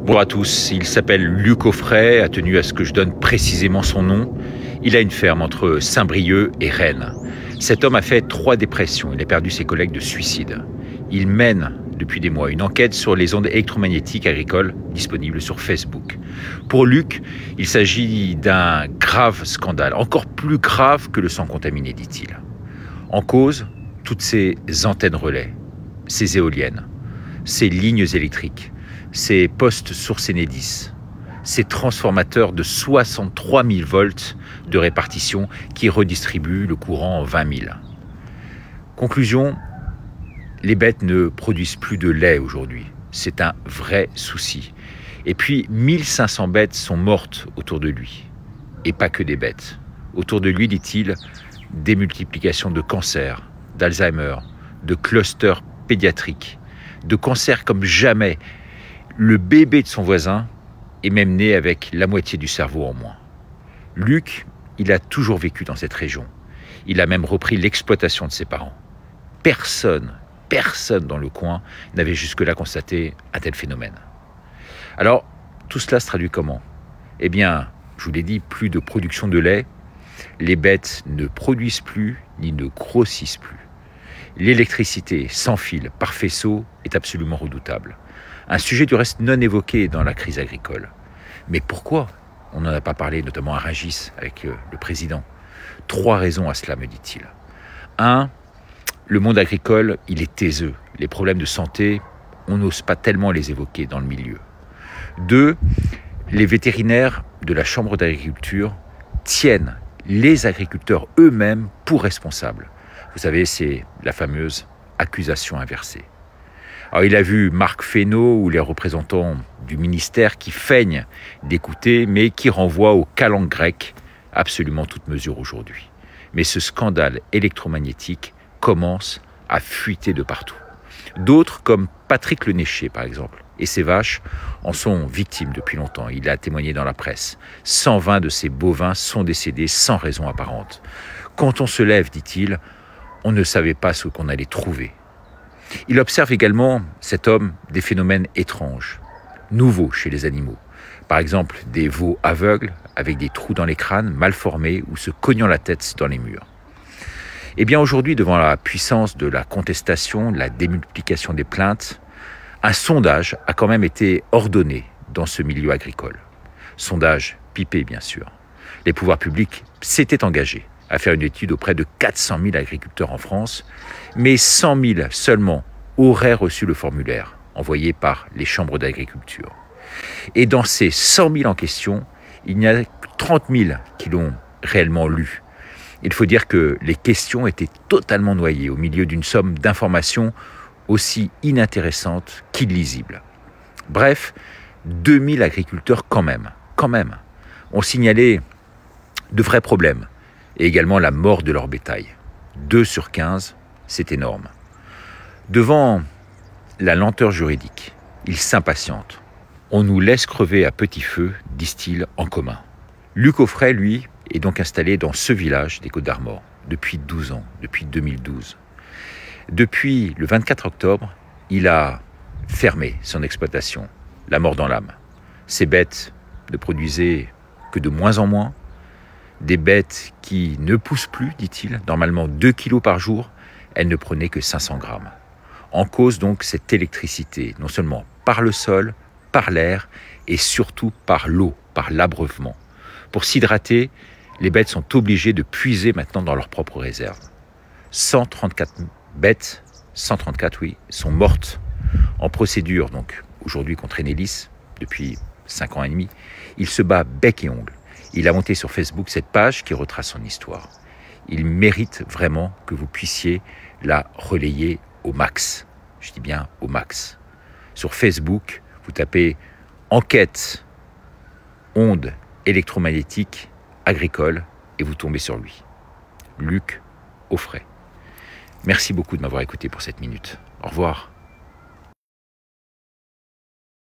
Bonjour à tous, il s'appelle Luc Auffray, a tenu à ce que je donne précisément son nom. Il a une ferme entre Saint-Brieuc et Rennes. Cet homme a fait 3 dépressions, il a perdu ses collègues de suicide. Il mène depuis des mois une enquête sur les ondes électromagnétiques agricoles disponibles sur Facebook. Pour Luc, il s'agit d'un grave scandale, encore plus grave que le sang contaminé, dit-il. En cause, toutes ces antennes relais, ces éoliennes, ces lignes électriques, ces postes sources Enedis, ces transformateurs de 63 000 volts de répartition qui redistribuent le courant en 20 000. Conclusion, les bêtes ne produisent plus de lait aujourd'hui. C'est un vrai souci. Et puis, 1500 bêtes sont mortes autour de lui. Et pas que des bêtes. Autour de lui, dit-il, démultiplication de cancers, d'Alzheimer, de clusters pédiatriques, de cancers comme jamais. Le bébé de son voisin est même né avec la moitié du cerveau en moins. Luc, il a toujours vécu dans cette région. Il a même repris l'exploitation de ses parents. Personne dans le coin n'avait jusque-là constaté un tel phénomène. Alors, tout cela se traduit comment? Eh bien, je vous l'ai dit, plus de production de lait, les bêtes ne produisent plus ni ne grossissent plus. L'électricité sans fil par faisceau est absolument redoutable. Un sujet du reste non évoqué dans la crise agricole. Mais pourquoi on n'en a pas parlé, notamment à Rungis avec le président? 3 raisons à cela, me dit-il. 1, le monde agricole, il est taiseux. Les problèmes de santé, on n'ose pas tellement les évoquer dans le milieu. 2, les vétérinaires de la Chambre d'agriculture tiennent les agriculteurs eux-mêmes pour responsables. Vous savez, c'est la fameuse accusation inversée. Alors, il a vu Marc Fesneau ou les représentants du ministère qui feignent d'écouter, mais qui renvoient aux calendes grecques absolument toute mesure aujourd'hui. Mais ce scandale électromagnétique commence à fuiter de partout. D'autres, comme Patrick Lenéché par exemple, et ses vaches, en sont victimes depuis longtemps. Il a témoigné dans la presse. 120 de ses bovins sont décédés sans raison apparente. Quand on se lève, dit-il, on ne savait pas ce qu'on allait trouver. Il observe également, cet homme, des phénomènes étranges, nouveaux chez les animaux. Par exemple, des veaux aveugles avec des trous dans les crânes, mal formés ou se cognant la tête dans les murs. Eh bien aujourd'hui, devant la puissance de la contestation, de la démultiplication des plaintes, un sondage a quand même été ordonné dans ce milieu agricole. Sondage pipé, bien sûr. Les pouvoirs publics s'étaient engagés à faire une étude auprès de 400 000 agriculteurs en France, mais 100 000 seulement auraient reçu le formulaire envoyé par les chambres d'agriculture. Et dans ces 100 000 en question, il n'y a que 30 000 qui l'ont réellement lu. Il faut dire que les questions étaient totalement noyées au milieu d'une somme d'informations aussi inintéressantes qu'illisibles. Bref, 2000 agriculteurs quand même, ont signalé de vrais problèmes et également la mort de leur bétail. 2 sur 15, c'est énorme. Devant la lenteur juridique, ils s'impatientent. On nous laisse crever à petit feu, disent-ils en commun. Luc Auffray, lui, est donc installé dans ce village des Côtes-d'Armor depuis 12 ans, depuis 2012. Depuis le 24 octobre, il a fermé son exploitation, la mort dans l'âme. Ces bêtes ne produisaient que de moins en moins, des bêtes qui ne poussent plus, dit-il, normalement 2 kilos par jour, elles ne prenaient que 500 grammes. En cause donc cette électricité, non seulement par le sol, par l'air et surtout par l'eau, par l'abreuvement. Pour s'hydrater, les bêtes sont obligées de puiser maintenant dans leurs propres réserves. 134 bêtes, 134 oui, sont mortes en procédure, donc aujourd'hui contre Enedis, depuis 5 ans et demi. Il se bat bec et ongle. Il a monté sur Facebook cette page qui retrace son histoire. Il mérite vraiment que vous puissiez la relayer au max. Je dis bien au max. Sur Facebook, vous tapez « Enquête ondes électromagnétiques agricoles » et vous tombez sur lui. Luc Auffray. Merci beaucoup de m'avoir écouté pour cette minute. Au revoir.